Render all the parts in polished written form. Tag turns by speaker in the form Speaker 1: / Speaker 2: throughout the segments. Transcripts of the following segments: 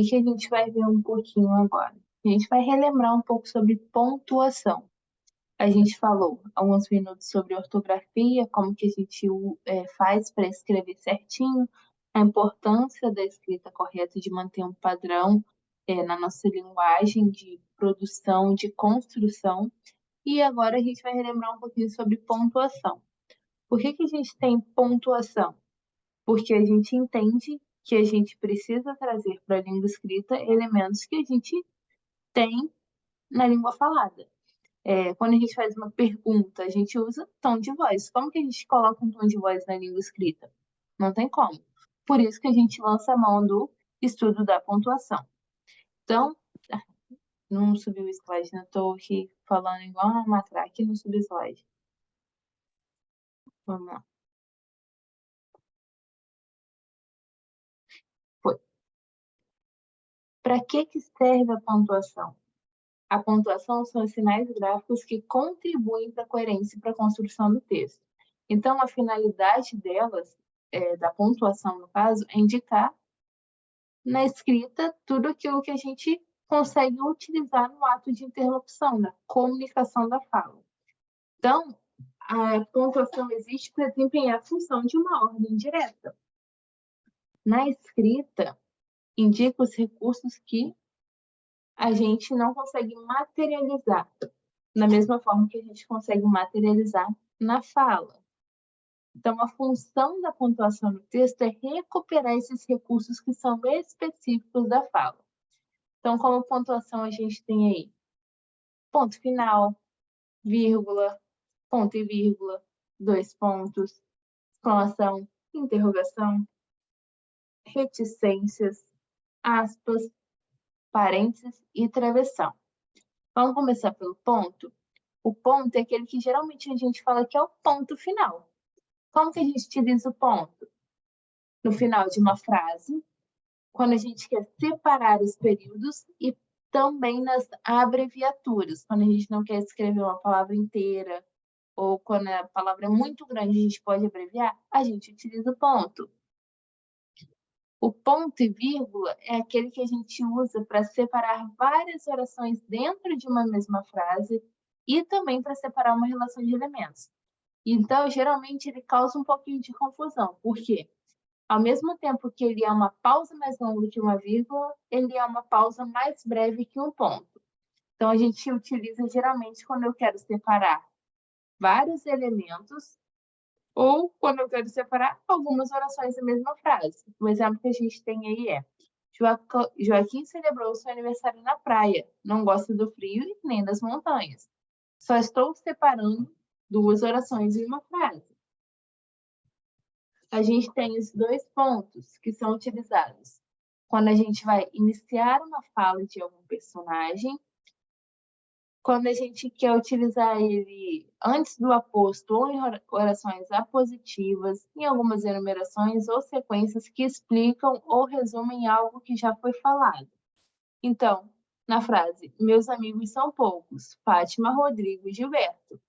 Speaker 1: que a gente vai ver um pouquinho agora? A gente vai relembrar um pouco sobre pontuação. A gente falou alguns minutos sobre ortografia, como que a gente faz para escrever certinho, a importância da escrita correta, de manter um padrão na nossa linguagem de produção, de construção. E agora a gente vai relembrar um pouquinho sobre pontuação. Por que a gente tem pontuação? Porque a gente entende que a gente precisa trazer para a língua escrita elementos que a gente tem na língua falada. Quando a gente faz uma pergunta, a gente usa tom de voz. Como que a gente coloca um tom de voz na língua escrita? Não tem como. Por isso que a gente lança a mão do estudo da pontuação. Então, não subiu o slide, né? Estou aqui falando igual uma matraca e não subiu o slide. Vamos lá. Foi. Para que serve a pontuação? A pontuação são os sinais gráficos que contribuem para a coerência e para a construção do texto. Então, a finalidade delas, da pontuação no caso, é indicar na escrita tudo aquilo que a gente consegue utilizar no ato de interlocução, na comunicação da fala. Então, a pontuação existe para desempenhar a função de uma ordem direta. Na escrita, indica os recursos que a gente não consegue materializar, da mesma forma que a gente consegue materializar na fala. Então, a função da pontuação no texto é recuperar esses recursos que são específicos da fala. Então, como pontuação, a gente tem aí ponto final, vírgula, ponto e vírgula, dois pontos, exclamação, interrogação, reticências, aspas, parênteses e travessão. Vamos começar pelo ponto? O ponto é aquele que geralmente a gente fala que é o ponto final. Como que a gente utiliza o ponto? No final de uma frase, quando a gente quer separar os períodos e também nas abreviaturas, quando a gente não quer escrever uma palavra inteira ou quando a palavra é muito grande, a gente pode abreviar, a gente utiliza o ponto. O ponto e vírgula é aquele que a gente usa para separar várias orações dentro de uma mesma frase e também para separar uma relação de elementos. Então, geralmente, ele causa um pouquinho de confusão. Por quê? Ao mesmo tempo que ele é uma pausa mais longa que uma vírgula, ele é uma pausa mais breve que um ponto. Então, a gente utiliza geralmente quando eu quero separar vários elementos ou quando eu quero separar algumas orações da mesma frase. O exemplo que a gente tem aí é: Joaquim celebrou seu aniversário na praia, não gosta do frio e nem das montanhas. Só estou separando duas orações em uma frase. A gente tem os dois pontos que são utilizados quando a gente vai iniciar uma fala de algum personagem, quando a gente quer utilizar ele antes do aposto ou em orações apositivas, em algumas enumerações ou sequências que explicam ou resumem algo que já foi falado. Então, na frase, meus amigos são poucos, Fátima, Rodrigo e Gilberto.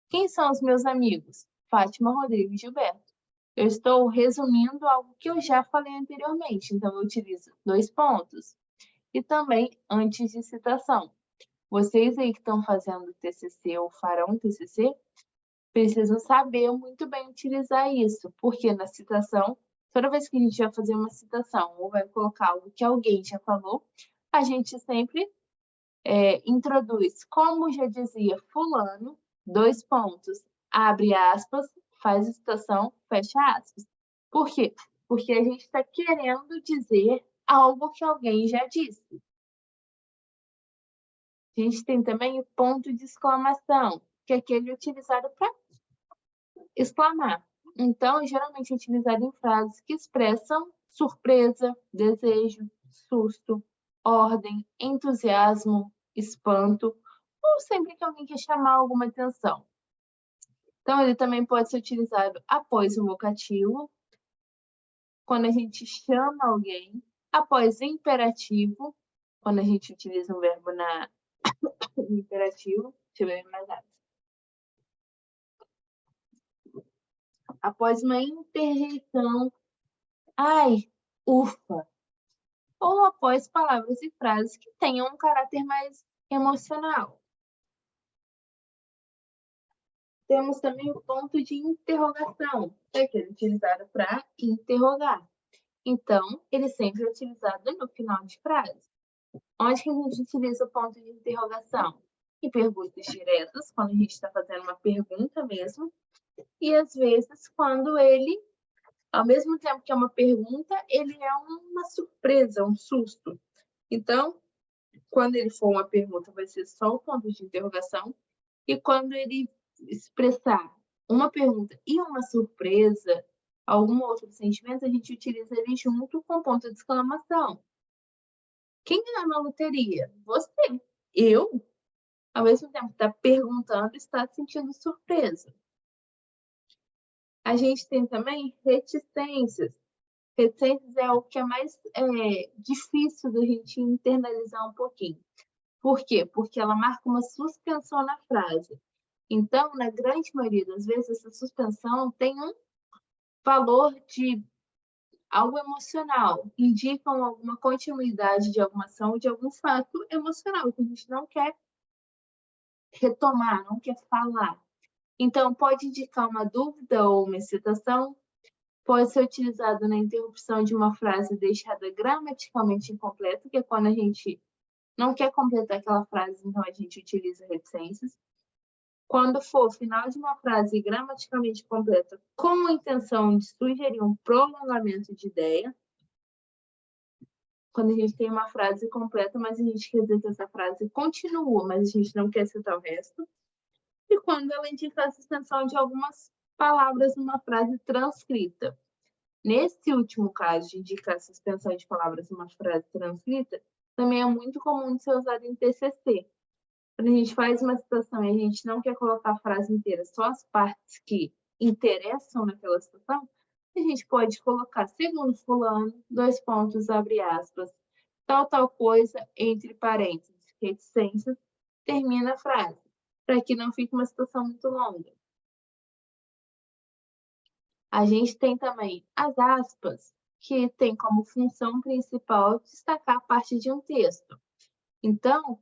Speaker 1: Quem são os meus amigos? Fátima, Rodrigo e Gilberto. Eu estou resumindo algo que eu já falei anteriormente, então eu utilizo dois pontos. E também antes de citação. Vocês aí que estão fazendo TCC ou farão TCC, precisam saber muito bem utilizar isso, porque na citação, toda vez que a gente vai fazer uma citação ou vai colocar algo que alguém já falou, a gente sempre introduz, como já dizia fulano, dois pontos, abre aspas, faz a citação, fecha aspas. Por quê? Porque a gente está querendo dizer algo que alguém já disse. A gente tem também o ponto de exclamação, que é aquele utilizado para exclamar. Então, geralmente é utilizado em frases que expressam surpresa, desejo, susto, ordem, entusiasmo, espanto, ou sempre que alguém quer chamar alguma atenção. Então, ele também pode ser utilizado após o vocativo, quando a gente chama alguém, após o imperativo, quando a gente utiliza um verbo na imperativo. Deixa eu ver mais nada. Após uma interjeição, ai, ufa. ou após palavras e frases que tenham um caráter mais emocional. Temos também o ponto de interrogação, que é aquele utilizado para interrogar. Então, ele sempre é utilizado no final de frase. Onde que a gente utiliza o ponto de interrogação? Em perguntas diretas, quando a gente está fazendo uma pergunta mesmo, e às vezes quando ele, ao mesmo tempo que é uma pergunta, ele é uma surpresa, um susto. Então, quando ele for uma pergunta, vai ser só o ponto de interrogação, e quando ele expressar uma pergunta e uma surpresa, algum outro sentimento, a gente utiliza ele junto com ponto de exclamação. Quem ganhou na loteria? Você. Eu? Ao mesmo tempo que está perguntando, está sentindo surpresa. A gente tem também reticências. Reticências é o que é mais difícil da gente internalizar um pouquinho. Por quê? Porque ela marca uma suspensão na frase. Então, na grande maioria das vezes, essa suspensão tem um valor de algo emocional, indicam alguma continuidade de alguma ação ou de algum fato emocional que a gente não quer retomar, não quer falar. Então, pode indicar uma dúvida ou uma excitação, pode ser utilizado na interrupção de uma frase deixada gramaticalmente incompleta, que é quando a gente não quer completar aquela frase, então a gente utiliza reticências. Quando for final de uma frase gramaticalmente completa com a intenção de sugerir um prolongamento de ideia, quando a gente tem uma frase completa, mas a gente quer dizer que essa frase continua, mas a gente não quer citar o resto. E quando ela indica a suspensão de algumas palavras numa frase transcrita. Nesse último caso, de indicar a suspensão de palavras numa frase transcrita, também é muito comum de ser usado em TCC. Quando a gente faz uma citação e a gente não quer colocar a frase inteira, só as partes que interessam naquela citação, a gente pode colocar, segundo fulano, dois pontos, abre aspas, tal coisa, entre parênteses, reticências, termina a frase, para que não fique uma citação muito longa. A gente tem também as aspas, que tem como função principal destacar a parte de um texto. Então,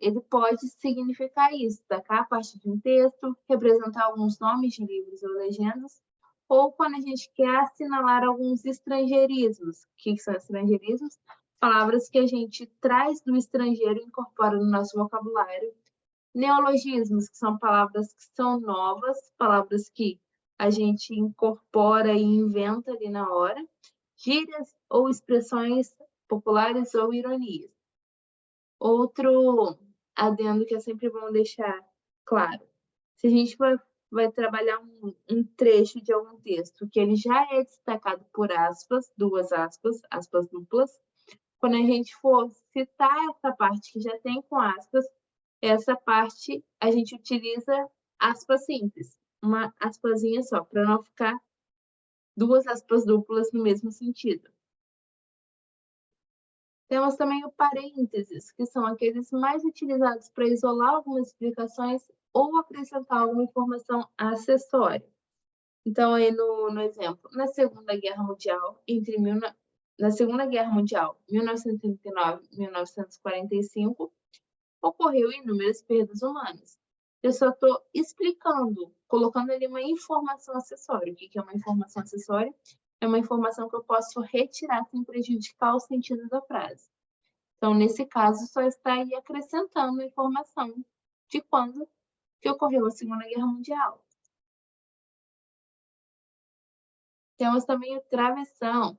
Speaker 1: ele pode significar isso, destacar a parte de um texto, representar alguns nomes de livros ou legendas, ou quando a gente quer assinalar alguns estrangeirismos. O que são estrangeirismos? Palavras que a gente traz do estrangeiro e incorpora no nosso vocabulário. Neologismos, que são palavras que são novas, palavras que a gente incorpora e inventa ali na hora. Gírias ou expressões populares ou ironias. Outro adendo que é sempre bom deixar claro. Se a gente vai trabalhar um trecho de algum texto que ele já é destacado por aspas, duas aspas, aspas duplas, quando a gente for citar essa parte que já tem com aspas, essa parte a gente utiliza aspas simples, uma aspazinha só, para não ficar duas aspas duplas no mesmo sentido. Temos também o parênteses, que são aqueles mais utilizados para isolar algumas explicações ou acrescentar alguma informação acessória. Então, aí no exemplo, na Segunda Guerra Mundial, na Segunda Guerra Mundial, 1939 e 1945, ocorreu inúmeras perdas humanas. Eu só estou explicando, colocando ali uma informação acessória. O que é uma informação acessória? É uma informação que eu posso retirar sem prejudicar o sentido da frase. Então, nesse caso, só está aí acrescentando a informação de quando que ocorreu a Segunda Guerra Mundial. Temos também o travessão,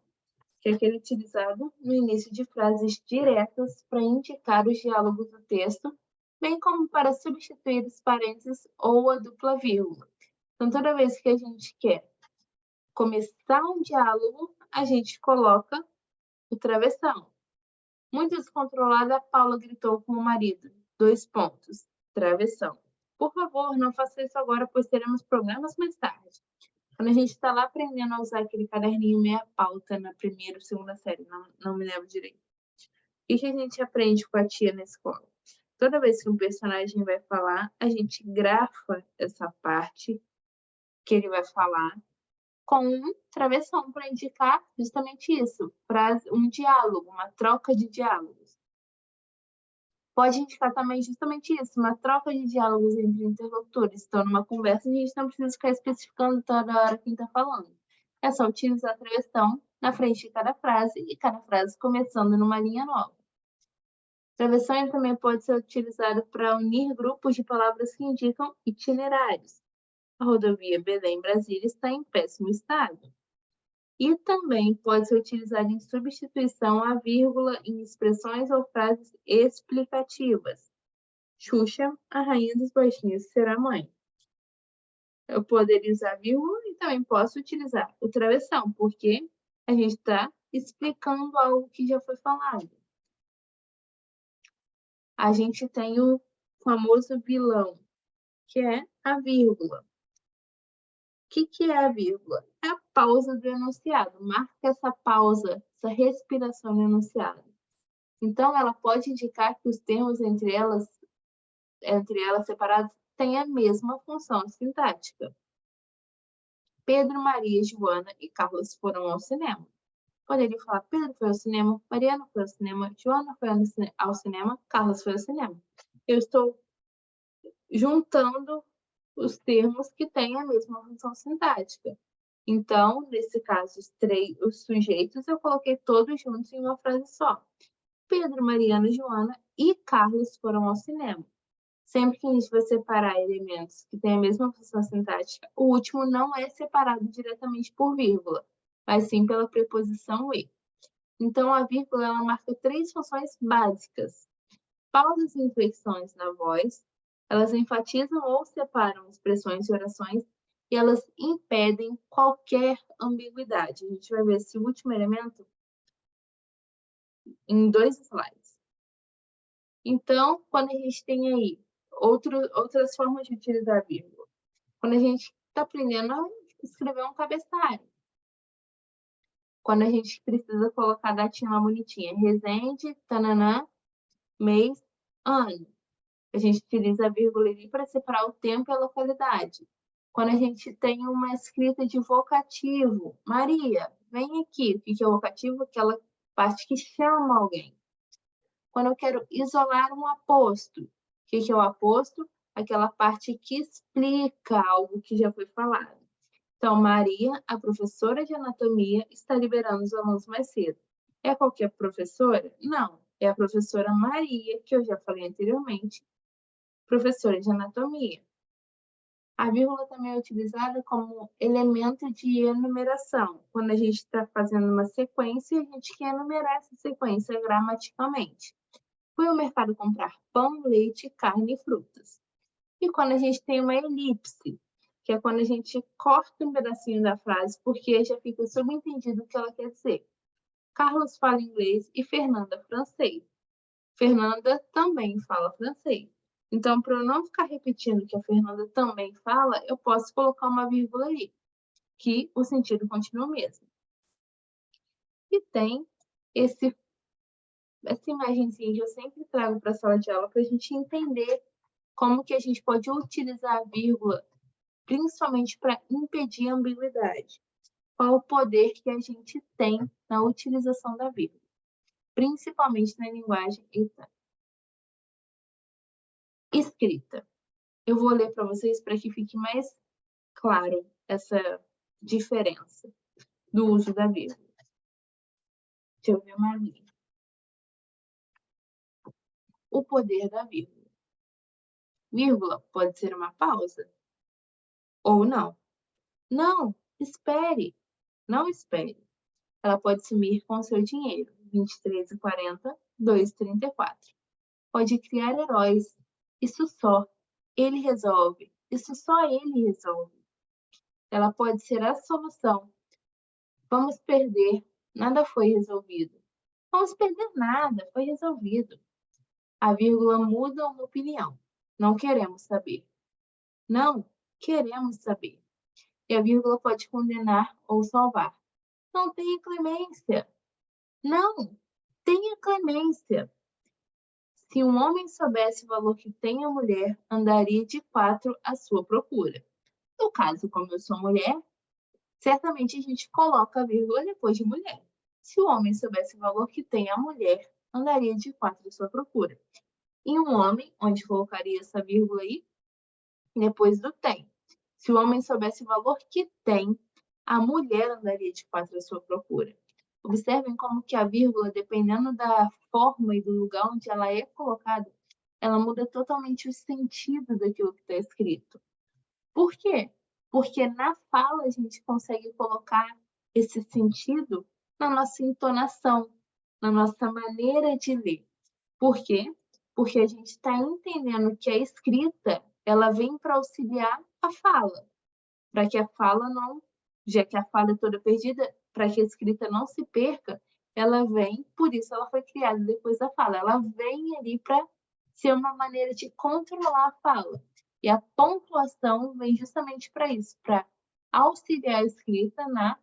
Speaker 1: que é aquele utilizado no início de frases diretas para indicar os diálogos do texto, bem como para substituir os parênteses ou a dupla vírgula. Então, toda vez que a gente quer começar um diálogo, a gente coloca o travessão. Muito descontrolada, a Paula gritou com o marido. Dois pontos. Travessão. Por favor, não faça isso agora, pois teremos problemas mais tarde. Quando a gente está lá aprendendo a usar aquele caderninho meia pauta na primeira ou segunda série, não me lembro direito. O que a gente aprende com a tia na escola? Toda vez que um personagem vai falar, a gente grafa essa parte que ele vai falar com um travessão para indicar justamente isso, para um diálogo, uma troca de diálogos. Pode indicar também justamente isso, uma troca de diálogos entre interlocutores. Então, numa conversa, a gente não precisa ficar especificando toda hora quem está falando. É só utilizar a travessão na frente de cada frase e cada frase começando numa linha nova. Travessão também pode ser utilizado para unir grupos de palavras que indicam itinerários. A rodovia Belém-Brasília está em péssimo estado. E também pode ser utilizado em substituição à vírgula em expressões ou frases explicativas. Xuxa, a rainha dos baixinhos, será mãe. Eu poderia usar vírgula e também posso utilizar o travessão, porque a gente está explicando algo que já foi falado. A gente tem o famoso vilão, que é a vírgula. O que é a vírgula? É a pausa do enunciado. Marca essa pausa, essa respiração no enunciado. Então, ela pode indicar que os termos entre elas separados têm a mesma função sintática. Pedro, Maria, Joana e Carlos foram ao cinema. Poderia falar Pedro foi ao cinema, Mariana foi ao cinema, Joana foi ao cinema, Carlos foi ao cinema. Eu estou juntando os termos que têm a mesma função sintática. Então, nesse caso, os sujeitos, eu coloquei todos juntos em uma frase só. Pedro, Mariana, Joana e Carlos foram ao cinema. Sempre que a gente vai separar elementos que têm a mesma função sintática, o último não é separado diretamente por vírgula, mas sim pela preposição e. Então, a vírgula ela marca 3 funções básicas. Pausas e inflexões na voz, elas enfatizam ou separam expressões e orações, e elas impedem qualquer ambiguidade. A gente vai ver esse último elemento em 2 slides. Então, quando a gente tem aí outras formas de utilizar a vírgula, quando a gente está aprendendo a escrever um cabeçalho, quando a gente precisa colocar a datinha lá bonitinha, Resende, tananã, mês, ano. A gente utiliza a vírgula ali para separar o tempo e a localidade. Quando a gente tem uma escrita de vocativo, Maria, vem aqui. O que é o vocativo? Aquela parte que chama alguém. Quando eu quero isolar um aposto, o que é o aposto? Aquela parte que explica algo que já foi falado. Então, Maria, a professora de anatomia, está liberando os alunos mais cedo. É qualquer professora? Não. É a professora Maria, que eu já falei anteriormente, professora de anatomia. A vírgula também é utilizada como elemento de enumeração. Quando a gente está fazendo uma sequência, a gente quer enumerar essa sequência gramaticalmente. Fui ao mercado comprar pão, leite, carne e frutas. E quando a gente tem uma elipse, que é quando a gente corta um pedacinho da frase, porque já fica subentendido o que ela quer dizer. Carlos fala inglês e Fernanda francês. Fernanda também fala francês. Então, para eu não ficar repetindo que a Fernanda também fala, eu posso colocar uma vírgula ali, que o sentido continua o mesmo. E tem essa imagenzinha que eu sempre trago para a sala de aula para a gente entender como que a gente pode utilizar a vírgula, principalmente para impedir a ambiguidade. Qual o poder que a gente tem na utilização da vírgula, principalmente na linguagem escrita. Eu vou ler para vocês para que fique mais claro essa diferença do uso da vírgula. Deixa eu ver uma linha. O poder da vírgula. Vírgula pode ser uma pausa ou não. Não, espere. Não espere. Ela pode sumir com seu dinheiro. 23,40, 2,34. Pode criar heróis. Isso só ele resolve. Isso só ele resolve. Ela pode ser a solução. Vamos perder. Nada foi resolvido. Vamos perder nada. Foi resolvido. A vírgula muda uma opinião. Não queremos saber. Não, queremos saber. E a vírgula pode condenar ou salvar. Não tenha clemência. Não, tenha clemência. Se um homem soubesse o valor que tem a mulher, andaria de 4 à sua procura. No caso, como eu sou mulher, certamente a gente coloca a vírgula depois de mulher. Se o homem soubesse o valor que tem a mulher, andaria de 4 à sua procura. E um homem, onde colocaria essa vírgula aí? Depois do tem. Se o homem soubesse o valor que tem, a mulher andaria de 4 à sua procura. Observem como que a vírgula, dependendo da forma e do lugar onde ela é colocada, ela muda totalmente o sentido daquilo que está escrito. Por quê? Porque na fala a gente consegue colocar esse sentido na nossa entonação, na nossa maneira de ler. Por quê? Porque a gente está entendendo que a escrita ela vem para auxiliar a fala, para que a fala não, já que a fala é toda perdida, para que a escrita não se perca, ela vem, por isso ela foi criada depois da fala, ela vem ali para ser uma maneira de controlar a fala. E a pontuação vem justamente para isso, para auxiliar a escrita na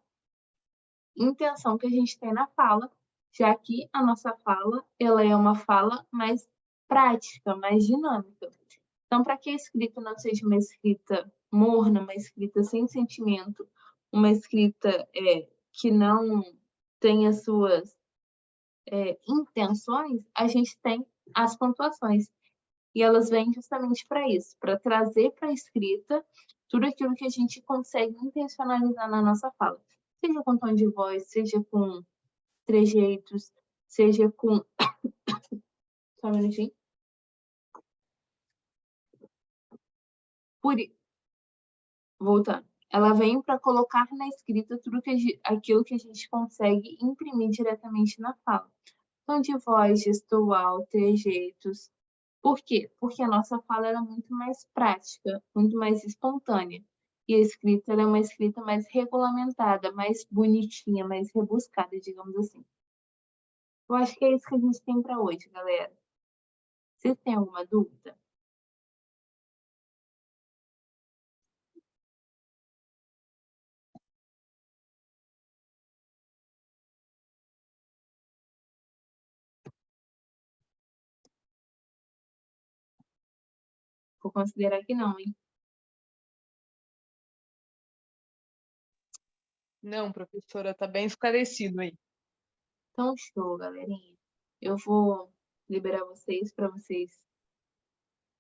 Speaker 1: intenção que a gente tem na fala, já que a nossa fala, ela é uma fala mais prática, mais dinâmica. Então, para que a escrita não seja uma escrita morna, uma escrita sem sentimento, uma escrita que não tenha suas intenções, a gente tem as pontuações. E elas vêm justamente para isso, para trazer para a escrita tudo aquilo que a gente consegue intencionalizar na nossa fala. Seja com tom de voz, seja com trejeitos, seja com. Só um minutinho. Por... Voltando. Ela vem para colocar na escrita tudo aquilo que a gente consegue imprimir diretamente na fala. Tom de voz, gestual, trejeitos. Por quê? Porque a nossa fala era muito mais prática, muito mais espontânea. E a escrita era uma escrita mais regulamentada, mais bonitinha, mais rebuscada, digamos assim. Eu acho que é isso que a gente tem para hoje, galera. Vocês têm alguma dúvida? Vou considerar que não, hein?
Speaker 2: Não, professora, tá bem esclarecido aí.
Speaker 1: Então, show, galerinha. Eu vou liberar vocês para vocês